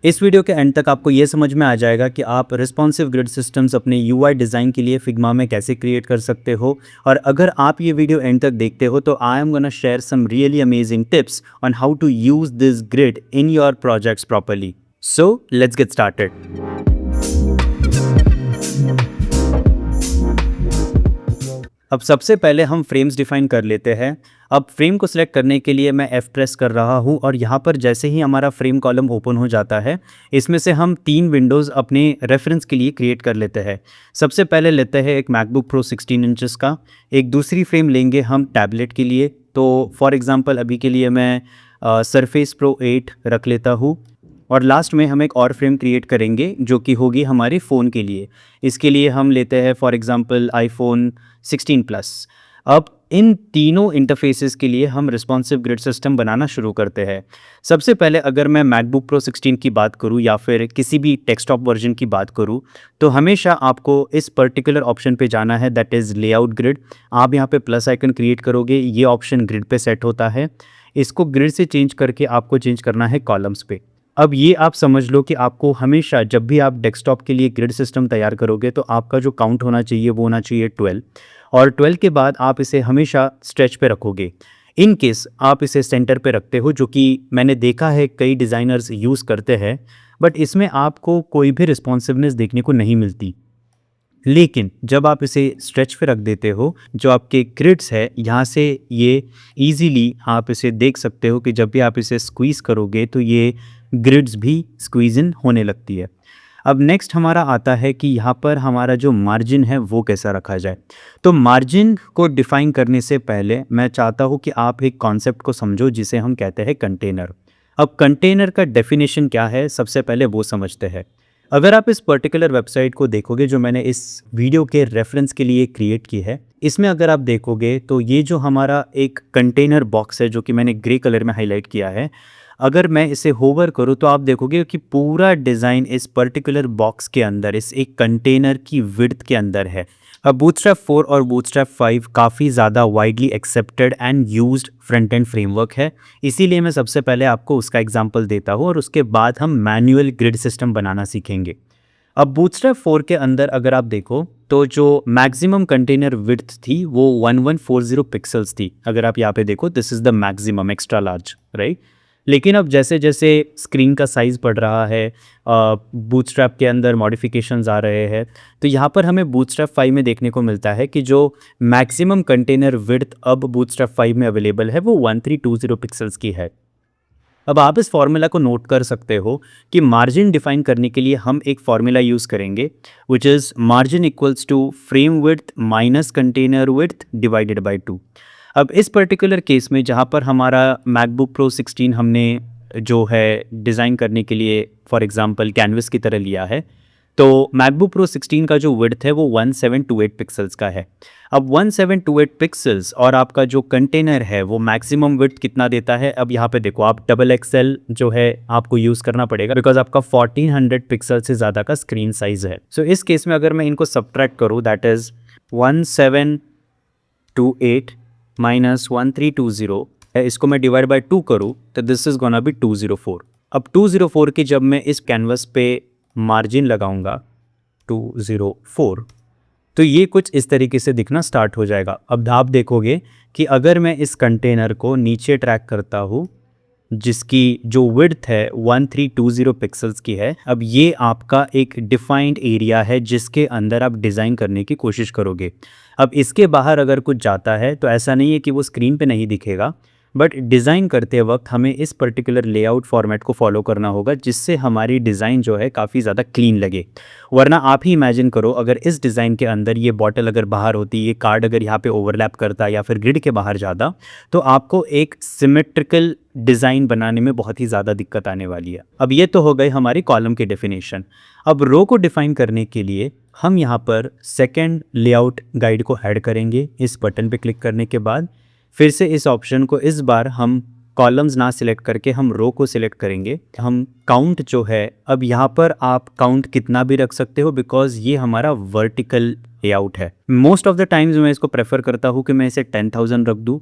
इस वीडियो के एंड तक आपको ये समझ में आ जाएगा कि आप रिस्पॉन्सिव ग्रिड सिस्टम्स अपने यूआई डिज़ाइन के लिए फिग्मा में कैसे क्रिएट कर सकते हो। और अगर आप ये वीडियो एंड तक देखते हो तो I am gonna share some really amazing tips on how to use this grid in your projects properly. So let's get started. अब सबसे पहले हम फ्रेम्स डिफाइन कर लेते हैं। अब फ्रेम को सिलेक्ट करने के लिए मैं F प्रेस कर रहा हूँ और यहाँ पर जैसे ही हमारा फ्रेम कॉलम ओपन हो जाता है, इसमें से हम 3 विंडोज़ अपने रेफरेंस के लिए क्रिएट कर लेते हैं। सबसे पहले लेते हैं एक मैकबुक प्रो 16 इंचेस का, एक दूसरी फ्रेम लेंगे हम टैबलेट के लिए। तो फॉर एग्ज़ाम्पल अभी के लिए मैं सरफेस प्रो 8 रख लेता हूँ। और लास्ट में हम एक और फ्रेम क्रिएट करेंगे जो कि होगी हमारे फ़ोन के लिए। इसके लिए हम लेते हैं फॉर एग्ज़ाम्पल आईफोन 16 प्लस। अब इन तीनों इंटरफेसेस के लिए हम रिस्पॉन्सिव ग्रिड सिस्टम बनाना शुरू करते हैं। सबसे पहले अगर मैं मैकबुक प्रो 16 की बात करूं या फिर किसी भी डेस्कटॉप वर्जन की बात करूं, तो हमेशा आपको इस पर्टिकुलर ऑप्शन पे जाना है, दैट इज़ लेआउट ग्रिड। आप यहां पे प्लस आइकन क्रिएट करोगे, ये ऑप्शन ग्रिड पे सेट होता है। इसको ग्रिड से चेंज करके आपको चेंज करना है कॉलम्स पे। अब ये आप समझ लो कि आपको हमेशा जब भी आप डेस्कटॉप के लिए ग्रिड सिस्टम तैयार करोगे तो आपका जो काउंट होना चाहिए वो होना चाहिए 12, और 12 के बाद आप इसे हमेशा स्ट्रेच पे रखोगे। इन केस आप इसे सेंटर पे रखते हो, जो कि मैंने देखा है कई डिज़ाइनर्स यूज़ करते हैं, बट इसमें आपको कोई भी रिस्पॉन्सिवनेस देखने को नहीं मिलती। लेकिन जब आप इसे स्ट्रेच पे रख देते हो, जो आपके ग्रिड्स है यहाँ से ये ईजीली आप इसे देख सकते हो कि जब भी आप इसे स्क्वीज़ करोगे तो ये ग्रिड्स भी स्क्वीज़ इन होने लगती है। अब नेक्स्ट हमारा आता है कि यहाँ पर हमारा जो मार्जिन है वो कैसा रखा जाए। तो मार्जिन को डिफ़ाइन करने से पहले मैं चाहता हूँ कि आप एक कॉन्सेप्ट को समझो जिसे हम कहते हैं कंटेनर। अब कंटेनर का डेफिनेशन क्या है, सबसे पहले वो समझते हैं। अगर आप इस पर्टिकुलर वेबसाइट को देखोगे जो मैंने इस वीडियो के रेफरेंस के लिए क्रिएट की है, इसमें अगर आप देखोगे तो ये जो हमारा एक कंटेनर बॉक्स है जो कि मैंने ग्रे कलर में हाईलाइट किया है, अगर मैं इसे होवर करूँ तो आप देखोगे कि पूरा डिज़ाइन इस पर्टिकुलर बॉक्स के अंदर, इस एक कंटेनर की विड्थ के अंदर है। अब बूटस्ट्रैप 4 और बूटस्ट्रैप 5 काफ़ी ज़्यादा widely accepted and used front end framework है, इसीलिए मैं सबसे पहले आपको उसका एग्जांपल देता हूँ और उसके बाद हम मैनुअल ग्रिड सिस्टम बनाना सीखेंगे। अब बूटस्ट्रैप 4 के अंदर अगर आप देखो तो जो मैक्सिमम कंटेनर विड्थ थी वो 1140 पिक्सल्स थी। अगर आप यहाँ पे देखो, this is the maximum extra large, right. लेकिन अब जैसे जैसे स्क्रीन का साइज़ बढ़ रहा है, बूटस्ट्रैप के अंदर मॉडिफिकेशंस आ रहे हैं, तो यहाँ पर हमें बूटस्ट्रैप 5 में देखने को मिलता है कि जो मैक्सिमम कंटेनर विड्थ अब बूटस्ट्रैप 5 में अवेलेबल है वो 1320 पिक्सल्स की है। अब आप इस फॉर्मूला को नोट कर सकते हो कि मार्जिन डिफाइन करने के लिए हम एक फॉर्मूला यूज़ करेंगे, which is margin equals to frame width minus container width divided by 2। अब इस पर्टिकुलर केस में जहाँ पर हमारा मैकबुक प्रो 16 हमने जो है डिज़ाइन करने के लिए फॉर एग्जांपल कैनवस की तरह लिया है, तो मैकबुक प्रो 16 का जो विड्थ है वो 1728 पिक्सल्स का है। अब 1728 पिक्सल्स और आपका जो कंटेनर है वो मैक्सिमम विड्थ कितना देता है, अब यहाँ पे देखो आप XXL जो है आपको यूज़ करना पड़ेगा, बिकॉज आपका 1400 पिक्सल से ज़्यादा का स्क्रीन साइज़ है। सो इस केस में अगर मैं इनको सब्ट्रैक्ट करूँ, दैट इज़ 1728 माइनस 1320 है, इसको मैं डिवाइड बाई 2 करूँ तो दिस इज़ गोना बी 204। अब 204 की जब मैं इस कैनवस पे मार्जिन लगाऊंगा 204, तो ये कुछ इस तरीके से दिखना स्टार्ट हो जाएगा। अब आप देखोगे कि अगर मैं इस कंटेनर को नीचे ट्रैक करता हूँ जिसकी जो विड्थ है 1320 पिक्सल्स की है, अब ये आपका एक डिफाइंड एरिया है जिसके अंदर आप डिज़ाइन करने की कोशिश करोगे। अब इसके बाहर अगर कुछ जाता है तो ऐसा नहीं है कि वो स्क्रीन पे नहीं दिखेगा, बट डिज़ाइन करते वक्त हमें इस पर्टिकुलर लेआउट फॉर्मेट को फॉलो करना होगा जिससे हमारी डिज़ाइन जो है काफ़ी ज़्यादा क्लीन लगे। वरना आप ही इमेजिन करो, अगर इस डिज़ाइन के अंदर ये बॉटल अगर बाहर होती, ये कार्ड अगर यहाँ पे ओवरलैप करता या फिर ग्रिड के बाहर जाता, तो आपको एक सिमेट्रिकल डिज़ाइन बनाने में बहुत ही ज़्यादा दिक्कत आने वाली है। अब ये तो हो गई हमारी कॉलम की डेफिनेशन। अब रो को डिफ़ाइन करने के लिए हम यहाँ पर सेकेंड लेआउट गाइड को ऐड करेंगे। इस बटन पे क्लिक करने के बाद फिर से इस ऑप्शन को इस बार हम कॉलम्स ना सिलेक्ट करके हम रो को सिलेक्ट करेंगे। हम काउंट जो है, अब यहाँ पर आप काउंट कितना भी रख सकते हो बिकॉज ये हमारा वर्टिकल लेआउट है। मोस्ट ऑफ द टाइम्स मैं इसको प्रेफर करता हूँ कि मैं इसे 10,000 रख दूँ,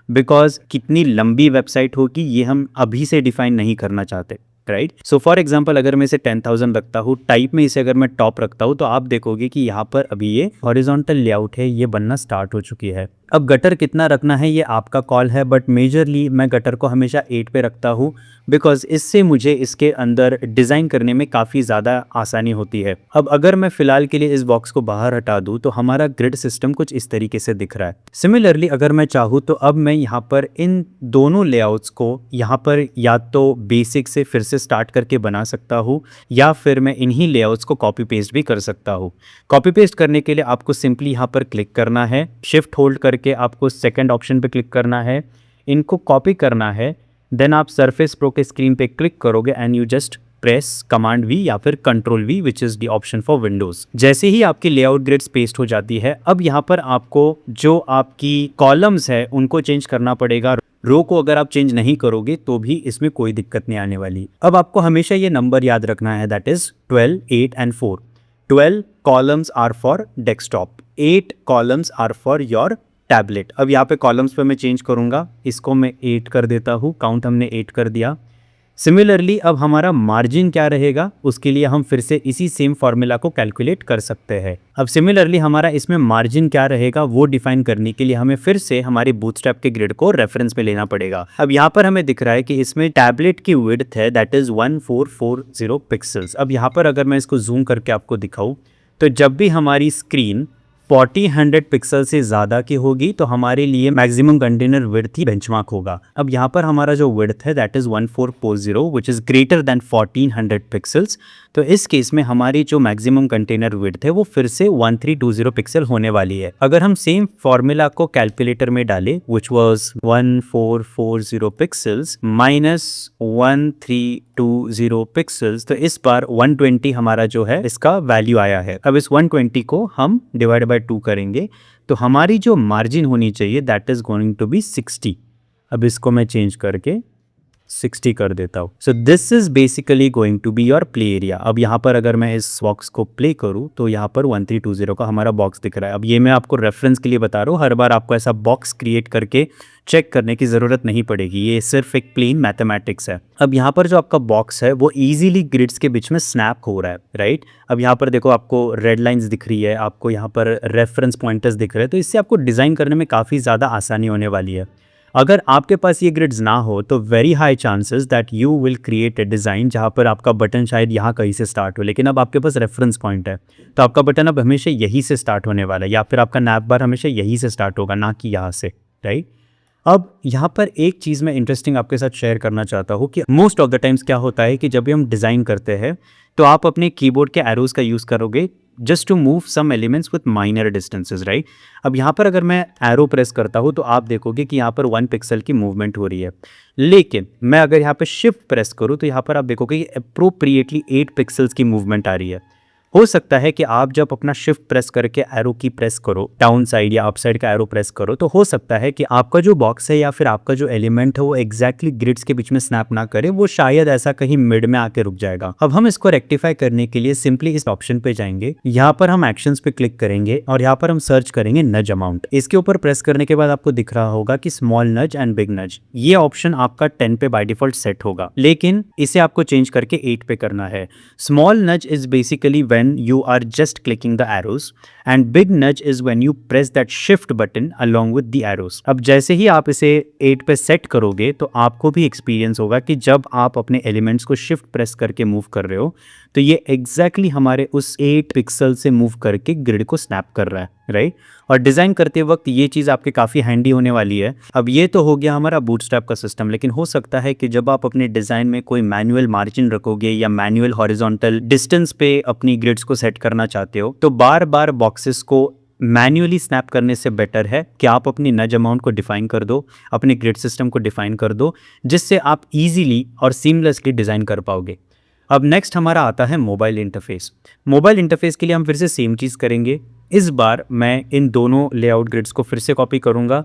बिकॉज कितनी लंबी वेबसाइट होगी ये हम अभी से डिफाइन नहीं करना चाहते। राइट। सो फॉर एग्जांपल अगर मैं इसे 10,000 रखता हूँ, टाइप में इसे अगर मैं टॉप रखता हूँ, तो आप देखोगे कि यहाँ पर अभी ये हॉरिजॉन्टल लेआउट है, ये बनना स्टार्ट हो चुकी है। अब गटर कितना रखना है ये आपका कॉल है, बट मेजरली मैं गटर को हमेशा 8 पे रखता हूँ, बिकॉज इससे मुझे इसके अंदर डिज़ाइन करने में काफ़ी ज़्यादा आसानी होती है। अब अगर मैं फ़िलहाल के लिए इस बॉक्स को बाहर हटा दूँ तो हमारा ग्रिड सिस्टम कुछ इस तरीके से दिख रहा है। सिमिलरली अगर मैं चाहूँ तो अब मैं यहाँ पर इन दोनों लेआउट्स को यहाँ पर या तो बेसिक से फिर से स्टार्ट करके बना सकता हूँ, या फिर मैं इन्हीं लेआउट्स को कॉपी पेस्ट भी कर सकता हूँ। कॉपी पेस्ट करने के लिए आपको सिंपली यहाँ पर क्लिक करना है, शिफ्ट होल्ड करके आपको सेकंड ऑप्शन पे क्लिक करना है, इनको कॉपी करना है, देन आप सरफेस प्रो के स्क्रीन पे क्लिक करोगे and you just press command V या फिर control V, which is the option for Windows. जैसे ही आपकी लेआउट ग्रिड्स पेस्ट हो जाती है, अब यहाँ पर आपको जो आपकी कॉलम्स है उनको चेंज करना पड़ेगा। रो को अगर आप चेंज नहीं करोगे तो भी इसमें कोई दिक्कत नहीं आने वाली। अब आपको हमेशा ये नंबर याद रखना है, that is 12, 8 and 4। 12 columns are for desktop, 8 columns are for your tablet. अब यहाँ पे कॉलम्स पे मैं चेंज करूँगा, इसको मैं 8 कर देता हूँ, काउंट हमने 8 कर दिया। सिमिलरली अब हमारा मार्जिन क्या रहेगा, उसके लिए हम फिर से इसी सेम फॉर्मूला को कैलकुलेट कर सकते हैं। अब सिमिलरली हमारा इसमें मार्जिन क्या रहेगा वो डिफाइन करने के लिए हमें फिर से हमारी बूटस्ट्रैप के ग्रिड को रेफरेंस में लेना पड़ेगा। अब यहाँ पर हमें दिख रहा है कि इसमें टैबलेट की विड्थ है दैट इज 1440 पिक्सल्स। अब यहाँ पर अगर मैं इसको जूम करके आपको दिखाऊँ तो जब भी हमारी स्क्रीन 40-100 पिक्सल से ज़्यादा की होगी तो हमारे लिए मैक्सिमम कंटेनर विड्थ ही बेंचमार्क होगा। अब यहाँ पर हमारा जो विड्थ है that is 1440 which is greater than 1400 pixels. तो इस केस में हमारी जो मैक्सिमम कंटेनर विड्थ है वो फिर से 1320 पिक्सल होने वाली है। अगर हम सेम फॉर्मूला को कैलकुलेटर में डालें which was 1440 pixels minus 1320 pixels, तो इस बार 120 हमारा जो है इसका वैल्यू आया है। अब इस 120 को हम डिवाइड बाय 2 करेंगे तो हमारी जो मार्जिन होनी चाहिए that is going to be 60। अब इसको मैं चेंज करके 60 कर देता हूँ। So this is basically going to be your play area. अब यहाँ पर अगर मैं इस बॉक्स को प्ले करूँ तो यहाँ पर 1320 का हमारा बॉक्स दिख रहा है। अब ये मैं आपको रेफरेंस के लिए बता रहा हूँ, हर बार आपको ऐसा बॉक्स क्रिएट करके चेक करने की ज़रूरत नहीं पड़ेगी, ये सिर्फ एक प्लेन मैथमेटिक्स है। अब यहाँ पर जो आपका बॉक्स है वो ईजिली ग्रिड्स के बीच में स्नैप हो रहा है, राइट। अब यहाँ पर देखो आपको रेड लाइंस दिख रही है, आपको यहाँ पर रेफरेंस पॉइंटर्स दिख रहे हैं, तो इससे आपको डिज़ाइन करने में काफ़ी ज़्यादा आसानी होने वाली है। अगर आपके पास ये ग्रिड्स ना हो तो very high chances that you will create a design जहाँ पर आपका बटन शायद यहाँ कहीं से स्टार्ट हो, लेकिन अब आपके पास रेफरेंस पॉइंट है तो आपका बटन अब हमेशा यहीं से स्टार्ट होने वाला है, या फिर आपका नैप बार हमेशा यहीं से स्टार्ट होगा, ना कि यहाँ से, राइट। अब यहाँ पर एक चीज़ मैं इंटरेस्टिंग आपके साथ शेयर करना चाहता हूँ कि मोस्ट ऑफ द टाइम्स क्या होता है कि जब भी हम डिज़ाइन करते हैं तो आप अपने कीबोर्ड के एरोज़ का यूज़ करोगे just to move some elements with minor distances, right. अब यहाँ पर अगर मैं एरो प्रेस करता हूँ तो आप देखोगे कि यहाँ पर 1 पिक्सल की मूवमेंट हो रही है, लेकिन मैं अगर यहाँ पर शिफ्ट प्रेस करूँ तो यहाँ पर आप देखोगे कि अप्रोप्रिएटली 8 पिक्सल्स की मूवमेंट आ रही है। हो सकता है कि आप जब अपना शिफ्ट प्रेस करके एरो की प्रेस करो, डाउन साइड या अप साइड का एरो प्रेस करो, तो हो सकता है कि आपका जो बॉक्स है या फिर आपका जो एलिमेंट है वो एग्जैक्टली ग्रिड्स के बीच में स्नैप ना करे, वो शायद ऐसा कहीं मिड में आके रुक जाएगा। अब हम इसको रेक्टिफाई करने के लिए सिंपली इस ऑप्शन पे जाएंगे, यहाँ पर हम एक्शंस पे क्लिक करेंगे और यहाँ पर हम सर्च करेंगे नज अमाउंट। इसके ऊपर प्रेस करने के बाद आपको दिख रहा होगा कि स्मॉल नज एंड बिग नज, ये ऑप्शन आपका 10 पे बाय डिफॉल्ट सेट होगा, लेकिन इसे आपको चेंज करके 8 पे करना है। Small nudge is basically when you are just clicking the arrows and big nudge is when you press that shift button along with the arrows। अब जैसे ही आप इसे 8 पे सेट करोगे तो आपको भी एक्सपीरियंस होगा कि जब आप अपने एलिमेंट्स को शिफ्ट प्रेस करके मूव कर रहे हो तो ये एग्जैक्टली हमारे उस 8 पिक्सल से मूव करके ग्रिड को स्नैप कर रहा है, राइट। और डिज़ाइन करते वक्त ये चीज़ आपके काफ़ी हैंडी होने वाली है। अब ये तो हो गया हमारा बूटस्ट्रैप का सिस्टम, लेकिन हो सकता है कि जब आप अपने डिज़ाइन में कोई मैनुअल मार्जिन रखोगे या मैनुअल हॉरिजॉन्टल डिस्टेंस पे अपनी ग्रिड्स को सेट करना चाहते हो तो बार बार बॉक्सेस को मैन्युअली स्नैप करने से बेटर है कि आप अपनी नज अमाउंट को डिफाइन कर दो, अपने ग्रिड सिस्टम को डिफाइन कर दो, जिससे आप ईजिली और सीमलेसली डिज़ाइन कर पाओगे। अब नेक्स्ट हमारा आता है मोबाइल इंटरफेस। मोबाइल इंटरफेस के लिए हम फिर से सेम चीज़ करेंगे। इस बार मैं इन दोनों लेआउट ग्रिड्स को फिर से कॉपी करूँगा,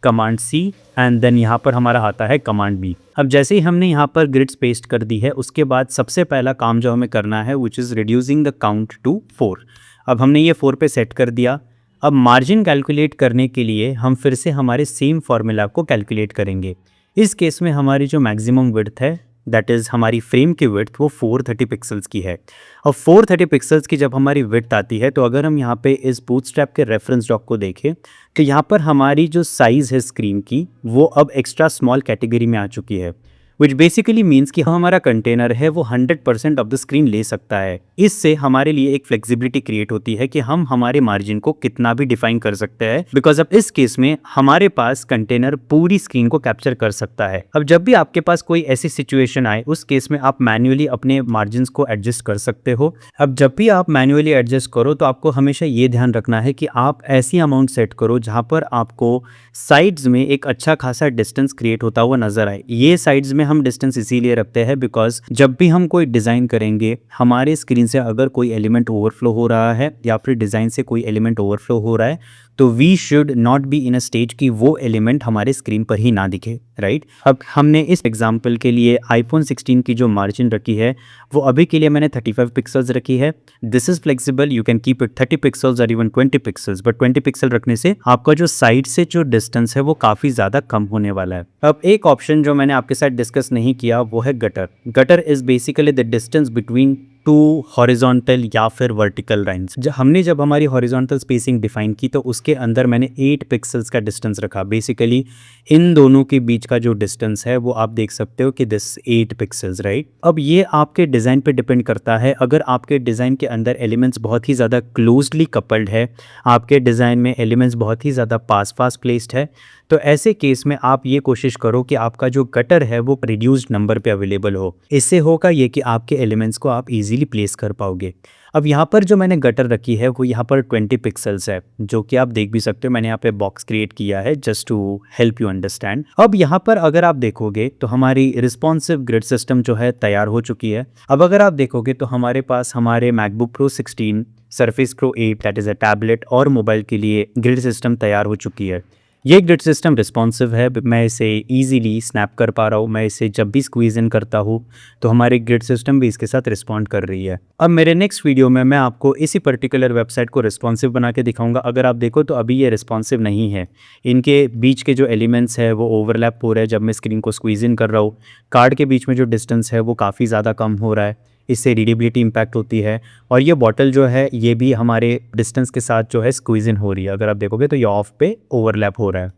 कमांड C एंड देन यहाँ पर हमारा आता है कमांड B। अब जैसे ही हमने यहाँ पर ग्रिड्स पेस्ट कर दी है उसके बाद सबसे पहला काम जो हमें करना है which is reducing the count to 4। अब हमने ये 4 पे सेट कर दिया। अब मार्जिन कैलकुलेट करने के लिए हम फिर से हमारे सेम फार्मूला को कैलकुलेट करेंगे। इस केस में हमारी जो मैक्सिमम विड्थ है दैट इज़ हमारी फ्रेम की विड्थ वो 430 पिक्सल्स की है। और 430 पिक्सल्स की जब हमारी विड्थ आती है तो अगर हम यहाँ पे इस बूटस्ट्रैप के रेफरेंस डॉक को देखें तो यहाँ पर हमारी जो साइज़ है स्क्रीन की वो अब एक्स्ट्रा स्मॉल कैटेगरी में आ चुकी है, विच बेसिकली मीन्स कि हमारा कंटेनर है वो 100% ऑफ द स्क्रीन ले सकता है। इससे हमारे लिए एक फ्लेक्सिबिलिटी क्रिएट होती है कि हम हमारे मार्जिन को कितना भी डिफाइन कर सकते हैं, बिकॉज अब इस केस में हमारे पास कंटेनर पूरी स्क्रीन को कैप्चर कर सकता है। अब जब भी आपके पास कोई ऐसी सिचुएशन आए उस केस में आप मैन्युअली अपने मार्जिन को एडजस्ट कर सकते हो। अब जब भी आप मैन्युअली एडजस्ट करो तो आपको हमेशा ये ध्यान रखना है कि आप ऐसी अमाउंट सेट करो जहाँ पर आपको साइड्स में एक अच्छा खासा डिस्टेंस क्रिएट होता हुआ नजर आए। ये साइड्स में हम डिस्टेंस इसीलिए रखते हैं बिकॉज जब भी हम कोई डिज़ाइन करेंगे हमारे स्क्रीन से अगर कोई एलिमेंट ओवरफ्लो हो रहा है या फिर डिज़ाइन से कोई एलिमेंट ओवरफ्लो हो रहा है तो we should not be in a stage कि वो एलिमेंट हमारे स्क्रीन पर ही ना दिखे, राइट। अब हमने इस एग्जांपल के लिए आईफोन 16 की जो मार्जिन रखी है वो अभी के लिए मैंने 35 पिक्सल्स रखी है। This is flexible, you can keep it 30 pixels और इवन 20 पिक्सल्स, बट 20 पिक्सल रखने से आपका जो साइड से जो डिस्टेंस है वो काफ़ी ज़्यादा कम होने वाला है। अब एक ऑप्शन जो मैंने आपके साथ डिस्कस नहीं किया वो है gutter. Gutter is basically the distance between two horizontal या फिर वर्टिकल लाइंस। जब हमारी हॉरिजॉन्टल स्पेसिंग डिफाइन की तो उसके अंदर मैंने 8 पिक्सल्स का डिस्टेंस रखा। बेसिकली इन दोनों के बीच का जो डिस्टेंस है वो आप देख सकते हो कि दिस 8 पिक्सल्स, राइट। अब ये आपके डिज़ाइन पे डिपेंड करता है। अगर आपके डिज़ाइन के अंदर एलिमेंट्स बहुत ही ज़्यादा क्लोजली कपल्ड है, आपके डिज़ाइन में एलिमेंट्स बहुत ही ज़्यादा पास प्लेस्ड है, तो ऐसे केस में आप ये कोशिश करो कि आपका जो गटर है वो रिड्यूस्ड नंबर पे अवेलेबल हो। इससे होगा ये कि आपके एलिमेंट्स को आप इजीली प्लेस कर पाओगे। अब यहाँ पर जो मैंने गटर रखी है वो यहाँ पर 20 पिक्सल्स है, जो कि आप देख भी सकते हो। मैंने यहाँ पे बॉक्स क्रिएट किया है just to help you understand. अब यहाँ पर अगर आप देखोगे तो हमारी रिस्पॉन्सिव ग्रिड सिस्टम जो है तैयार हो चुकी है। अब अगर आप देखोगे तो हमारे पास हमारे MacBook pro 16, surface pro 8 that is a tablet और मोबाइल के लिए ग्रिड सिस्टम तैयार हो चुकी है। ये ग्रिड सिस्टम रिस्पॉन्सिव है, मैं इसे इजीली स्नैप कर पा रहा हूँ। मैं इसे जब भी स्क्वीज इन करता हूँ तो हमारी ग्रिड सिस्टम भी इसके साथ रिस्पॉन्ड कर रही है। अब मेरे नेक्स्ट वीडियो में मैं आपको इसी पर्टिकुलर वेबसाइट को रिस्पॉन्सिव बना के दिखाऊंगा। अगर आप देखो तो अभी ये रिस्पॉन्सिव नहीं है, इनके बीच के जो एलिमेंट्स है वो ओवरलैप हो रहे हैं। जब मैं स्क्रीन को स्क्वीज इन कर रहा हूँ कार्ड के बीच में जो डिस्टेंस है वो काफ़ी ज़्यादा कम हो रहा है, इससे रीडेबिलिटी इंपैक्ट होती है। और ये बॉटल जो है ये भी हमारे डिस्टेंस के साथ जो है स्क्वीज इन हो रही है। अगर आप देखोगे तो ये ऑफ पे ओवरलैप हो रहा है।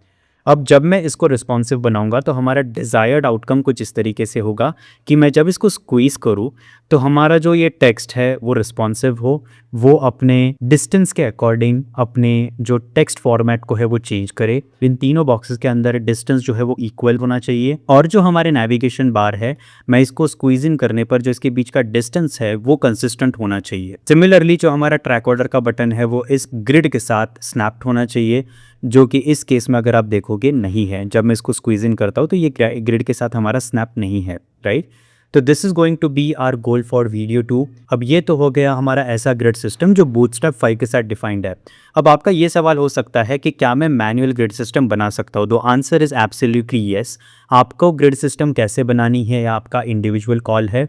अब जब मैं इसको रिस्पॉन्सिव बनाऊंगा तो हमारा डिज़ायर्ड आउटकम कुछ इस तरीके से होगा कि मैं जब इसको स्क्वीज़ करूं तो हमारा जो ये टेक्स्ट है वो रिस्पॉन्सिव हो, वो अपने डिस्टेंस के अकॉर्डिंग अपने जो टेक्स्ट फॉर्मेट को है वो चेंज करे। इन तीनों बॉक्सेस के अंदर डिस्टेंस जो है वो इक्वल होना चाहिए। और जो हमारे नेविगेशन बार है मैं इसको स्क्वीज इन करने पर जो इसके बीच का डिस्टेंस है वो कंसिस्टेंट होना चाहिए। सिमिलरली जो हमारा ट्रैक ऑर्डर का बटन है वो इस ग्रिड के साथ स्नैप्ड होना चाहिए, जो कि इस केस में अगर आप देखोगे नहीं है। जब मैं इसको स्क्वीज इन करता हूँ तो ये ग्रिड के साथ हमारा स्नैप नहीं है, राइट। तो this is going to be our goal for video 2। अब ये तो हो गया हमारा ऐसा ग्रिड सिस्टम जो बूटस्ट्रैप 5 के साथ डिफाइंड है। अब आपका ये सवाल हो सकता है कि क्या मैं मैनुअल ग्रिड सिस्टम बना सकता हूँ? The answer is absolutely yes. आपको ग्रिड सिस्टम कैसे बनानी है या आपका इंडिविजुअल कॉल है।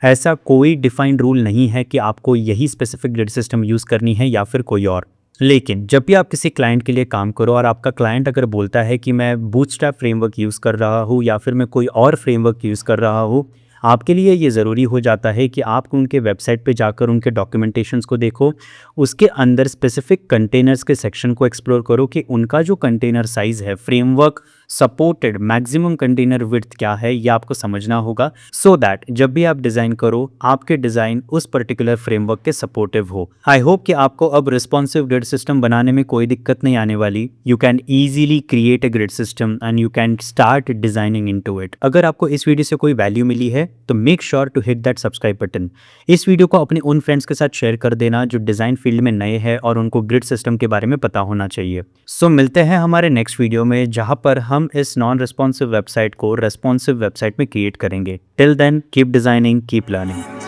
ऐसा कोई डिफाइंड रूल नहीं है कि आपको यही स्पेसिफिक ग्रिड सिस्टम यूज़ करनी है या फिर कोई और। लेकिन जब भी आप किसी क्लाइंट के लिए काम करो और आपका क्लाइंट अगर बोलता है कि मैं बूटस्ट्रैप फ्रेमवर्क यूज़ कर रहा हूँ या फिर मैं कोई और फ्रेमवर्क यूज़ कर रहा हूँ, आपके लिए ये ज़रूरी हो जाता है कि आप उनके वेबसाइट पे जाकर उनके डॉक्यूमेंटेशंस को देखो, उसके अंदर स्पेसिफिक कंटेनर्स के सेक्शन को एक्सप्लोर करो कि उनका जो कंटेनर साइज़ है, framework supported maximum container width क्या है, ये आपको समझना होगा, सो दैट जब भी आप डिज़ाइन करो आपके डिज़ाइन उस पर्टिकुलर फ्रेमवर्क के सपोर्टिव हो। आई होप कि आपको अब रिस्पॉन्सिव ग्रिड सिस्टम बनाने में कोई दिक्कत नहीं आने वाली। You can easily create a grid system and you can start designing into it. अगर आपको इस वीडियो से कोई वैल्यू मिली है तो make sure to hit that subscribe button. इस वीडियो को अपने उन फ्रेंड्स के साथ शेयर कर देना जो डिज़ाइन फील्ड में नए हैं और उनको ग्रिड सिस्टम के बारे में पता होना चाहिए। सो मिलते हैं हमारे नेक्स्ट वीडियो में जहाँ पर हम इस नॉन रिस्पॉन्सिव वेबसाइट को रेस्पॉन्सिव वेबसाइट में क्रिएट करेंगे। Till then keep designing, keep learning.